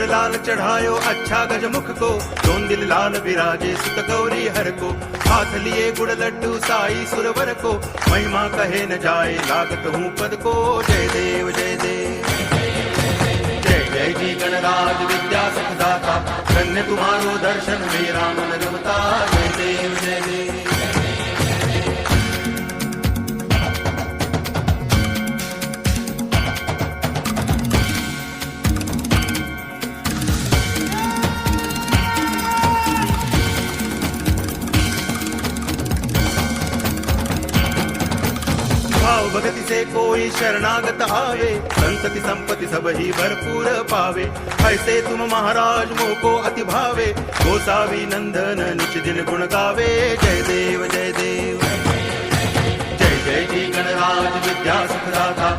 लाल चढ़ायो अच्छा गजमुख को, दोन दिल लाल विराजे सुत गौरी हर को। हाथ लिए गुड़ लड्डू साई सुरवर को, महिमा कहे न जाए लागत हूँ पद को। जय देव जय देव जय जय जी गणराज विद्या सुखदाता, धन्य तुम्हारो दर्शन मेरा मन रमता। जय देव जय देव। भाव भगति से कोई शरणागत आवे, संतति संपत्ति सब ही भरपूर पावे। ऐसे तुम महाराज मोको अति भावे, गोसावी नंदन निच दिन गुण गावे। जय देव जय देव जय जय जी गणराज विद्या सुखदाता,